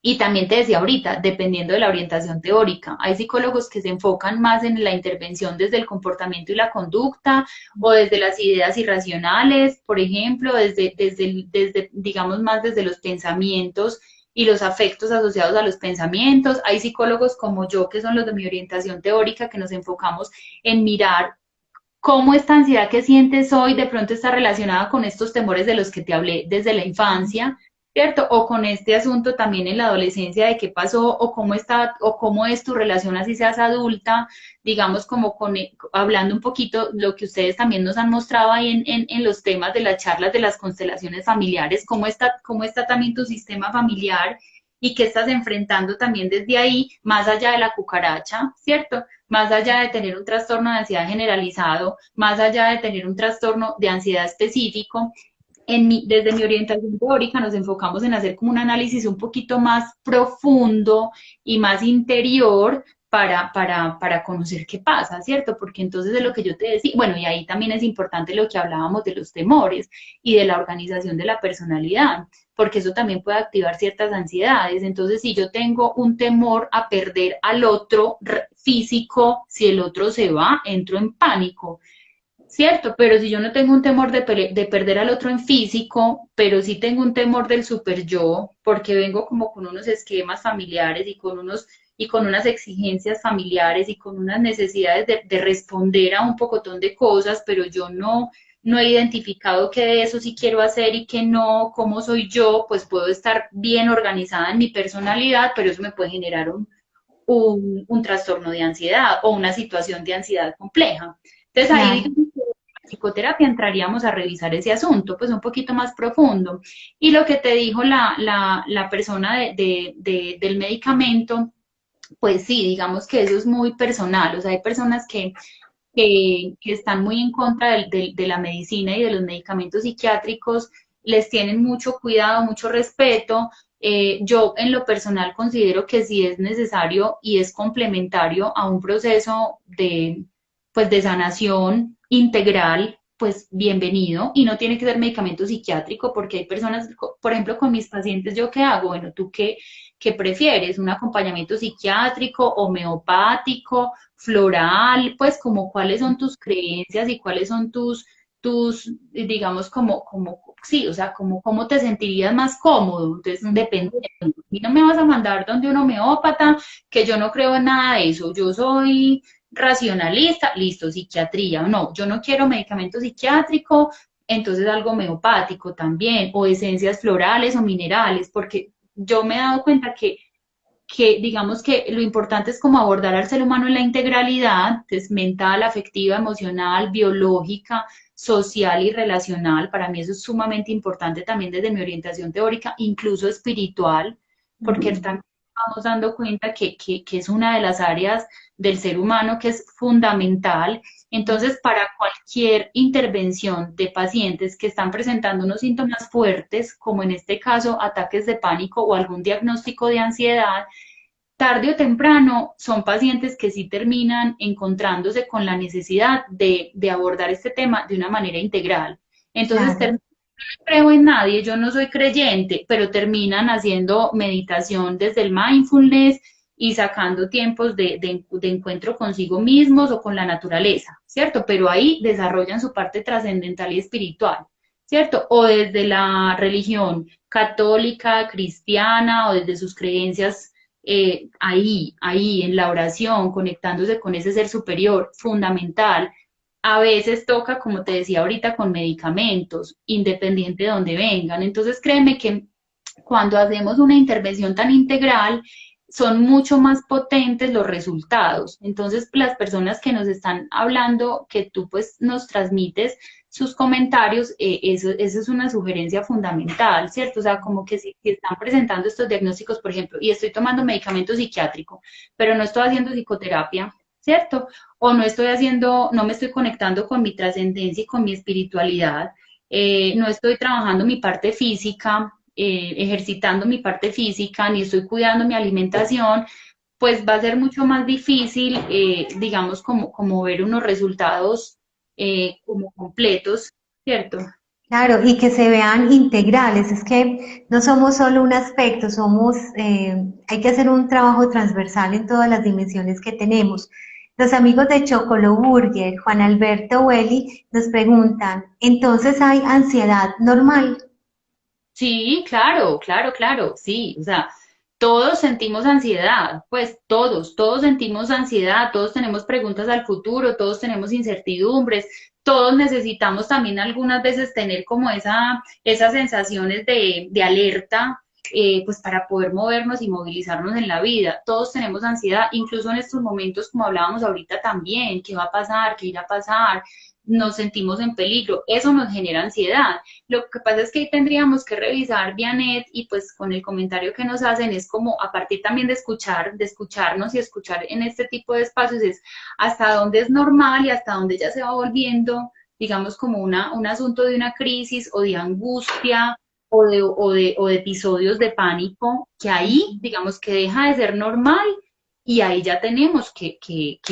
y también te decía ahorita, dependiendo de la orientación teórica, hay psicólogos que se enfocan más en la intervención desde el comportamiento y la conducta o desde las ideas irracionales, por ejemplo, digamos, más desde los pensamientos y los afectos asociados a los pensamientos. Hay psicólogos como yo, que son los de mi orientación teórica, que nos enfocamos en mirar cómo esta ansiedad que sientes hoy de pronto está relacionada con estos temores de los que te hablé desde la infancia, ¿cierto? O con este asunto también en la adolescencia de qué pasó o cómo está o cómo es tu relación así seas adulta, digamos como hablando un poquito lo que ustedes también nos han mostrado ahí en los temas de las charlas de las constelaciones familiares, cómo está también tu sistema familiar y qué estás enfrentando también desde ahí, más allá de la cucaracha, ¿cierto? Más allá de tener un trastorno de ansiedad generalizado, más allá de tener un trastorno de ansiedad específico, desde mi orientación teórica nos enfocamos en hacer como un análisis un poquito más profundo y más interior para conocer qué pasa, ¿cierto? Porque entonces de lo que yo te decía, bueno, y ahí también es importante lo que hablábamos de los temores y de la organización de la personalidad, porque eso también puede activar ciertas ansiedades. Entonces, si yo tengo un temor a perder al otro físico, si el otro se va, entro en pánico. Cierto, pero si yo no tengo un temor de perder al otro en físico, pero sí tengo un temor del super yo, porque vengo como con unos esquemas familiares y con unas exigencias familiares y con unas necesidades de responder a un pocotón de cosas, pero yo no he identificado qué de eso sí quiero hacer y qué no, cómo soy yo, pues puedo estar bien organizada en mi personalidad, pero eso me puede generar un trastorno de ansiedad o una situación de ansiedad compleja. Entonces ahí Claro. digamos que en la psicoterapia entraríamos a revisar ese asunto, pues un poquito más profundo. Y lo que te dijo la persona del medicamento, pues sí, digamos que eso es muy personal, o sea, hay personas que están muy en contra de la medicina y de los medicamentos psiquiátricos, les tienen mucho cuidado, mucho respeto. Yo en lo personal considero que si es necesario y es complementario a un proceso pues, de sanación integral, pues bienvenido y no tiene que ser medicamento psiquiátrico porque hay personas, por ejemplo, con mis pacientes, ¿yo qué hago? Bueno, ¿tú qué prefieres? ¿Un acompañamiento psiquiátrico, homeopático, floral? Pues como cuáles son tus creencias y cuáles son digamos, sí, o sea, como cómo te sentirías más cómodo. Entonces, depende. Y no me vas a mandar donde un homeópata, que yo no creo en nada de eso. Yo soy racionalista, listo, psiquiatría. No, yo no quiero medicamento psiquiátrico, entonces algo homeopático también, o esencias florales o minerales, porque yo me he dado cuenta que digamos que lo importante es como abordar al ser humano en la integralidad, que es mental, afectiva, emocional, biológica, social y relacional. Para mí eso es sumamente importante también desde mi orientación teórica, incluso espiritual, porque también estamos dando cuenta que es una de las áreas del ser humano que es fundamental. Entonces, para cualquier intervención de pacientes que están presentando unos síntomas fuertes, como en este caso ataques de pánico o algún diagnóstico de ansiedad, tarde o temprano son pacientes que sí terminan encontrándose con la necesidad de abordar este tema de una manera integral. Entonces, Claro. no creo en nadie, yo no soy creyente, pero terminan haciendo meditación desde el mindfulness y sacando tiempos de encuentro consigo mismos o con la naturaleza, ¿cierto? Pero ahí desarrollan su parte trascendental y espiritual, ¿cierto? O desde la religión católica, cristiana o desde sus creencias ahí en la oración, conectándose con ese ser superior, fundamental. a veces toca, como te decía ahorita, con medicamentos, independiente de dónde vengan. Entonces, créeme que cuando hacemos una intervención tan integral, son mucho más potentes los resultados. Entonces, las personas que nos están hablando, que tú pues nos transmites sus comentarios, eso es una sugerencia fundamental, ¿cierto? O sea, como que si están presentando estos diagnósticos, por ejemplo, y estoy tomando medicamento psiquiátrico, pero no estoy haciendo psicoterapia, ¿cierto? O no estoy haciendo, no me estoy conectando con mi trascendencia y con mi espiritualidad, no estoy trabajando mi parte física, ejercitando mi parte física, ni estoy cuidando mi alimentación, pues va a ser mucho más difícil, digamos, como ver unos resultados como completos, ¿cierto? Claro, y que se vean integrales. Es que no somos solo un aspecto, hay que hacer un trabajo transversal en todas las dimensiones que tenemos. Los amigos de Chocolo Burger, Juan Alberto Welly, nos preguntan, ¿entonces hay ansiedad normal? Sí, claro, claro, claro, sí, o sea, todos sentimos ansiedad, pues todos sentimos ansiedad, todos tenemos preguntas al futuro, todos tenemos incertidumbres, todos necesitamos también algunas veces tener como esas sensaciones de alerta, pues para poder movernos y movilizarnos en la vida. Todos tenemos ansiedad, incluso en estos momentos, como hablábamos ahorita también, ¿qué va a pasar? ¿Qué irá a pasar? Nos sentimos en peligro, eso nos genera ansiedad. Lo que pasa es que ahí tendríamos que revisar, Vianet, y pues con el comentario que nos hacen es como a partir también de escuchar, de escucharnos y escuchar en este tipo de espacios es hasta dónde es normal y hasta dónde ya se va volviendo, digamos, como un asunto de una crisis o de angustia o de episodios de pánico, que ahí, digamos, que deja de ser normal y ahí ya tenemos que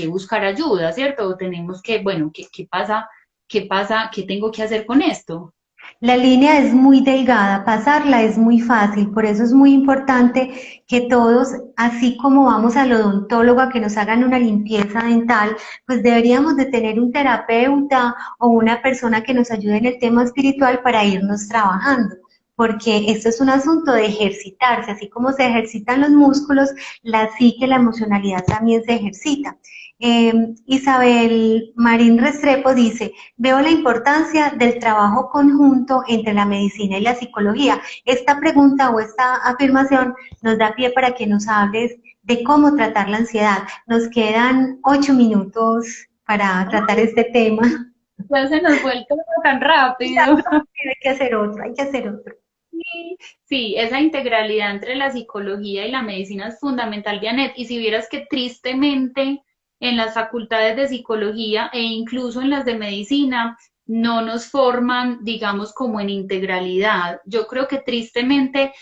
buscar ayuda, ¿cierto? O tenemos que, bueno, ¿qué pasa? ¿Qué pasa? ¿Qué tengo que hacer con esto? La línea es muy delgada, pasarla es muy fácil, por eso es muy importante que todos, así como vamos al odontólogo a que nos hagan una limpieza dental, pues deberíamos de tener un terapeuta o una persona que nos ayude en el tema espiritual para irnos trabajando, porque esto es un asunto de ejercitarse, así como se ejercitan los músculos, la psique, la emocionalidad también se ejercita. Isabel Marín Restrepo dice, veo la importancia del trabajo conjunto entre la medicina y la psicología. Esta pregunta o esta afirmación nos da pie para que nos hables de cómo tratar la ansiedad. Nos quedan 8 minutos para tratar este tema. Ya se nos fue el todo tan rápido. Hay que hacer otro, hay que hacer otro. Sí, sí, esa integralidad entre la psicología y la medicina es fundamental, Janet. Y si vieras que tristemente en las facultades de psicología e incluso en las de medicina no nos forman, digamos, como en integralidad. Yo creo que tristemente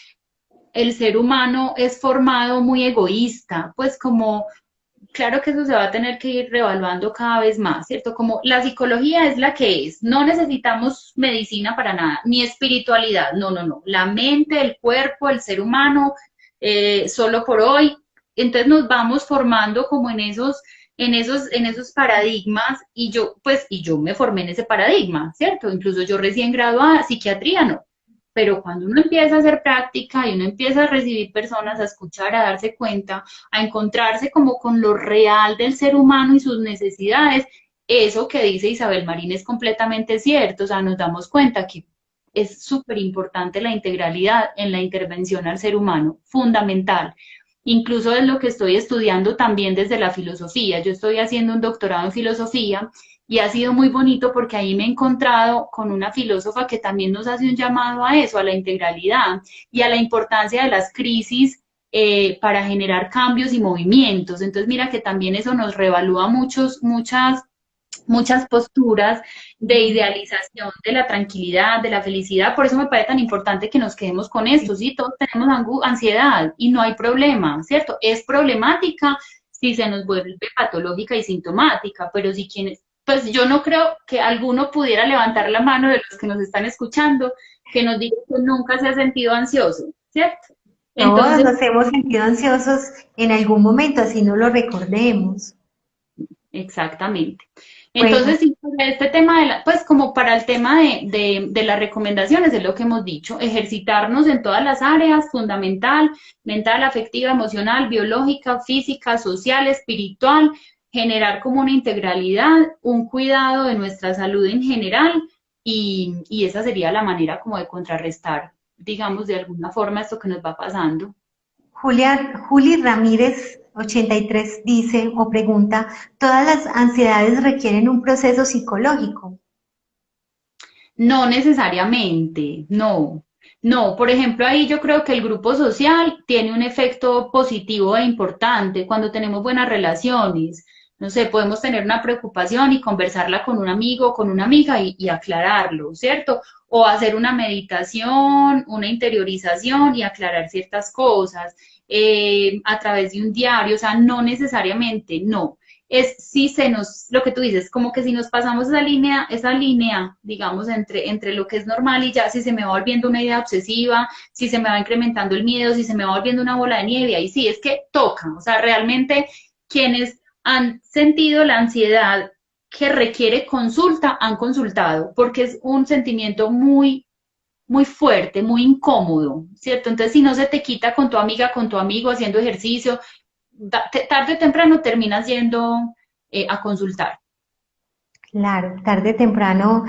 el ser humano es formado muy egoísta, pues como claro que eso se va a tener que ir revaluando cada vez más, ¿cierto? Como la psicología es la que es, no necesitamos medicina para nada, ni espiritualidad, no, no, no, la mente, el cuerpo, el ser humano, solo por hoy, entonces nos vamos formando como en esos paradigmas y yo me formé en ese paradigma, ¿cierto? Incluso yo recién graduada, psiquiatría no, pero cuando uno empieza a hacer práctica y uno empieza a recibir personas, a escuchar, a darse cuenta, a encontrarse como con lo real del ser humano y sus necesidades, eso que dice Isabel Marín es completamente cierto, o sea, nos damos cuenta que es súper importante la integralidad en la intervención al ser humano, fundamental. Incluso es lo que estoy estudiando también desde la filosofía. Yo estoy haciendo un doctorado en filosofía y ha sido muy bonito porque ahí me he encontrado con una filósofa que también nos hace un llamado a eso, a la integralidad y a la importancia de las crisis para generar cambios y movimientos. Entonces, mira que también eso nos revalúa muchas posturas de idealización de la tranquilidad, de la felicidad. Por eso me parece tan importante que nos quedemos con esto, ¿sí? Todos tenemos ansiedad y no hay problema, ¿cierto? Es problemática si se nos vuelve patológica y sintomática, pero si quienes, pues yo no creo que alguno pudiera levantar la mano de los que nos están escuchando que nos diga que nunca se ha sentido ansioso, ¿cierto? Todos Entonces, nos hemos sentido ansiosos en algún momento, así no lo recordemos. exactamente. Bueno, Entonces, sí, para este tema pues como para el tema de las recomendaciones, es lo que hemos dicho, ejercitarnos en todas las áreas, fundamental, mental, afectiva, emocional, biológica, física, social, espiritual, generar como una integralidad, un cuidado de nuestra salud en general y esa sería la manera como de contrarrestar, digamos, de alguna forma esto que nos va pasando. Juli Ramírez 83 dice o pregunta, ¿todas las ansiedades requieren un proceso psicológico? No necesariamente, no. No, por ejemplo, ahí yo creo que el grupo social tiene un efecto positivo e importante cuando tenemos buenas relaciones. No sé, podemos tener una preocupación y conversarla con un amigo o con una amiga y aclararlo, ¿cierto? O hacer una meditación, una interiorización y aclarar ciertas cosas a través de un diario, o sea, no necesariamente, no es si se nos, lo que tú dices, como que si nos pasamos esa línea, digamos, entre lo que es normal y ya si se me va volviendo una idea obsesiva, si se me va incrementando el miedo, si se me va volviendo una bola de nieve, ahí sí, es que toca, o sea, realmente quienes han sentido la ansiedad que requiere consulta, han consultado, porque es un sentimiento muy fuerte, muy incómodo, ¿cierto? Entonces, si no se te quita con tu amiga, con tu amigo, haciendo ejercicio, tarde o temprano terminas yendo a consultar. Claro, tarde o temprano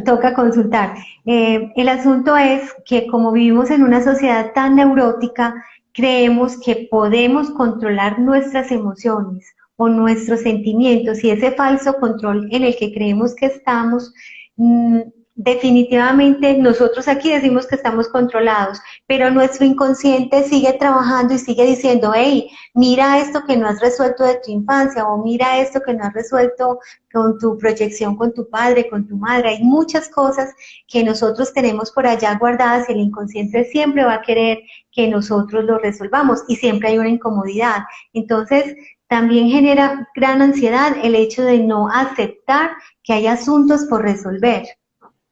toca consultar. El asunto es que como vivimos en una sociedad tan neurótica, creemos que podemos controlar nuestras emociones o nuestros sentimientos y ese falso control en el que creemos que estamos, mm, definitivamente nosotros aquí decimos que estamos controlados, pero nuestro inconsciente sigue trabajando y sigue diciendo, hey, mira esto que no has resuelto de tu infancia o mira esto que no has resuelto con tu proyección con tu padre, con tu madre. Hay muchas cosas que nosotros tenemos por allá guardadas y el inconsciente siempre va a querer que nosotros lo resolvamos y siempre hay una incomodidad. Entonces, también genera gran ansiedad el hecho de no aceptar que hay asuntos por resolver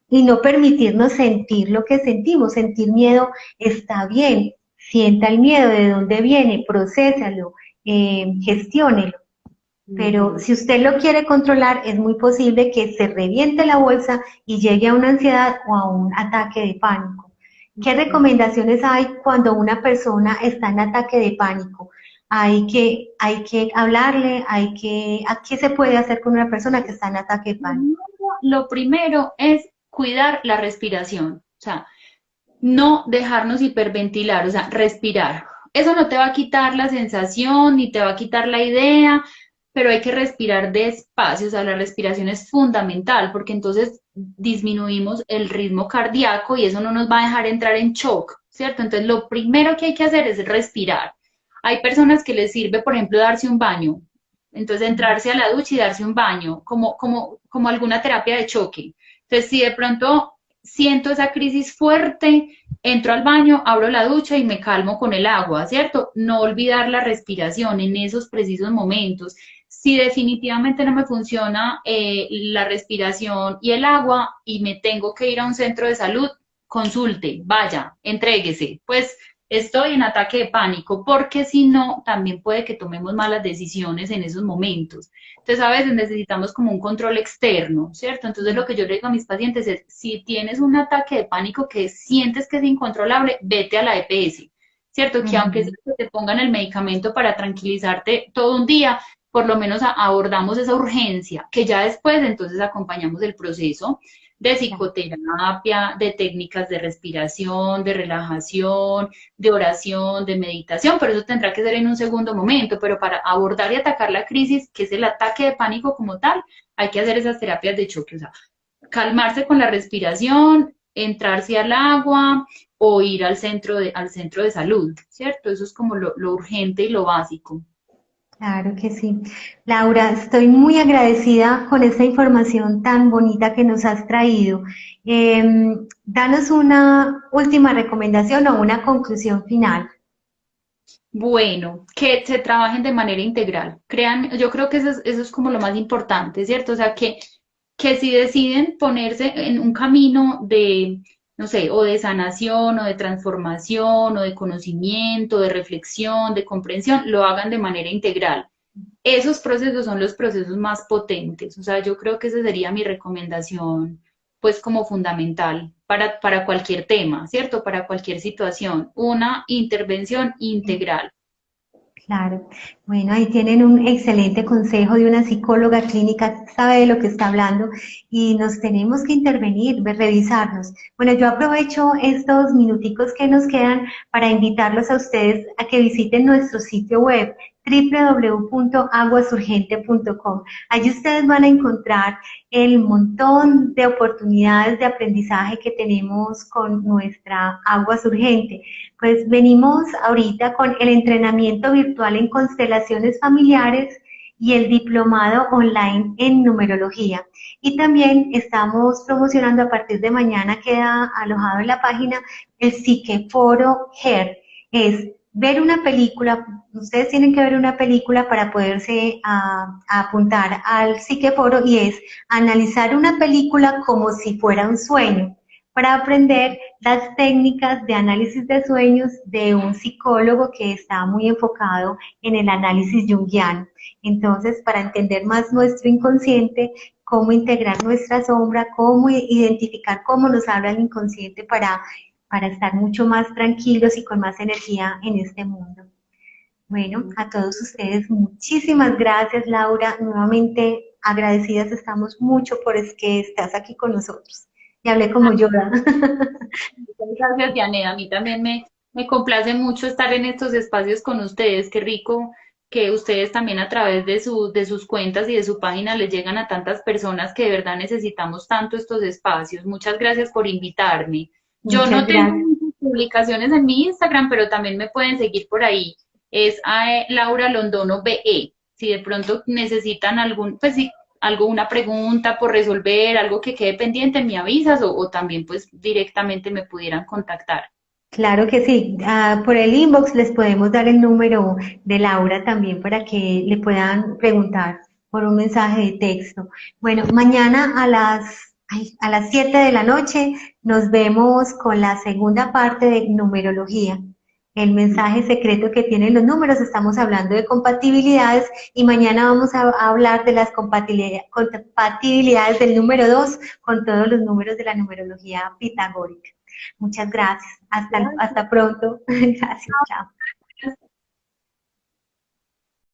y no permitirnos sentir lo que sentimos. Sentir miedo está bien, sienta el miedo, de dónde viene, procésalo, gestiónelo. Pero Ujú. si usted lo quiere controlar, es muy posible que se reviente la bolsa y llegue a una ansiedad o a un ataque de pánico. ¿Qué recomendaciones hay cuando una persona está en ataque de pánico? Hay que hablarle, ¿qué se puede hacer con una persona que está en ataque de pánico? Lo primero es cuidar la respiración, o sea, no dejarnos hiperventilar, o sea, respirar. Eso no te va a quitar la sensación ni te va a quitar la idea, pero hay que respirar despacio, o sea, la respiración es fundamental porque entonces disminuimos el ritmo cardíaco y eso no nos va a dejar entrar en shock, ¿cierto? Entonces, lo primero que hay que hacer es respirar. Hay personas que les sirve, por ejemplo, darse un baño, entonces entrarse a la ducha y darse un baño, como alguna terapia de choque. Entonces, si de pronto siento esa crisis fuerte, entro al baño, abro la ducha y me calmo con el agua, ¿cierto? No olvidar la respiración en esos precisos momentos. Si definitivamente no me funciona la respiración y el agua y me tengo que ir a un centro de salud, consulte, vaya, entréguese. Pues estoy en ataque de pánico, porque si no, también puede que tomemos malas decisiones en esos momentos. Entonces, a veces necesitamos como un control externo, ¿cierto? Entonces, lo que yo le digo a mis pacientes es, si tienes un ataque de pánico que sientes que es incontrolable, vete a la EPS, ¿cierto? Que aunque Ujú. te pongan el medicamento para tranquilizarte todo un día, por lo menos abordamos esa urgencia, que ya después entonces acompañamos el proceso de psicoterapia, de técnicas de respiración, de relajación, de oración, de meditación, pero eso tendrá que ser en un segundo momento, pero para abordar y atacar la crisis, que es el ataque de pánico como tal, hay que hacer esas terapias de choque, o sea, calmarse con la respiración, entrarse al agua o ir al centro de salud, ¿cierto? Eso es como lo urgente y lo básico. Claro que sí. Laura, estoy muy agradecida con esta información tan bonita que nos has traído. Danos una última recomendación o una conclusión final. Bueno, que se trabajen de manera integral. Créanme, yo creo que eso es como lo más importante, ¿cierto? O sea, que si deciden ponerse en un camino de, no sé, o de sanación, o de transformación, o de conocimiento, de reflexión, de comprensión, lo hagan de manera integral. Esos procesos son los procesos más potentes. O sea, yo creo que esa sería mi recomendación, pues como fundamental para cualquier tema, ¿cierto? Para cualquier situación. Una intervención integral. Claro. Bueno, ahí tienen un excelente consejo de una psicóloga clínica, sabe de lo que está hablando y nos tenemos que intervenir, revisarnos. Bueno, yo aprovecho estos minuticos que nos quedan para invitarlos a ustedes a que visiten nuestro sitio web www.aguasurgente.com. Allí ustedes van a encontrar el montón de oportunidades de aprendizaje que tenemos con nuestra Agua Surgente. Pues venimos ahorita con el entrenamiento virtual en constelaciones familiares y el diplomado online en numerología. Y también estamos promocionando a partir de mañana, queda alojado en la página, el Psiqueforo HER. Es ver una película, ustedes tienen que ver una película para poderse apuntar al Psiqueforo y es analizar una película como si fuera un sueño para aprender las técnicas de análisis de sueños de un psicólogo que está muy enfocado en el análisis junguiano. Entonces, para entender más nuestro inconsciente, cómo integrar nuestra sombra, cómo identificar cómo nos habla el inconsciente para estar mucho más tranquilos y con más energía en este mundo. Bueno, a todos ustedes, muchísimas gracias, Laura. Nuevamente agradecidas estamos mucho por es que estás aquí con nosotros. Y hablé como Yoda. Muchas gracias, Janet. A mí también me complace mucho estar en estos espacios con ustedes. Qué rico que ustedes también a través de sus cuentas y de su página les llegan a tantas personas que de verdad necesitamos tanto estos espacios. Muchas gracias por invitarme. Yo Muchas no tengo gracias. muchas publicaciones en mi Instagram, pero también me pueden seguir por ahí. Es Laura Londono BE. Si de pronto necesitan algún, pues sí, algo, una pregunta por resolver, algo que quede pendiente, me avisas o también pues directamente me pudieran contactar. Claro que sí. Por el inbox les podemos dar el número de Laura también para que le puedan preguntar por un mensaje de texto. Bueno, mañana a las 7 de la noche nos vemos con la segunda parte de numerología. El mensaje secreto que tienen los números, estamos hablando de compatibilidades y mañana vamos a hablar de las compatibilidades del número 2 con todos los números de la numerología pitagórica. Muchas gracias. Hasta pronto. Gracias. Chao.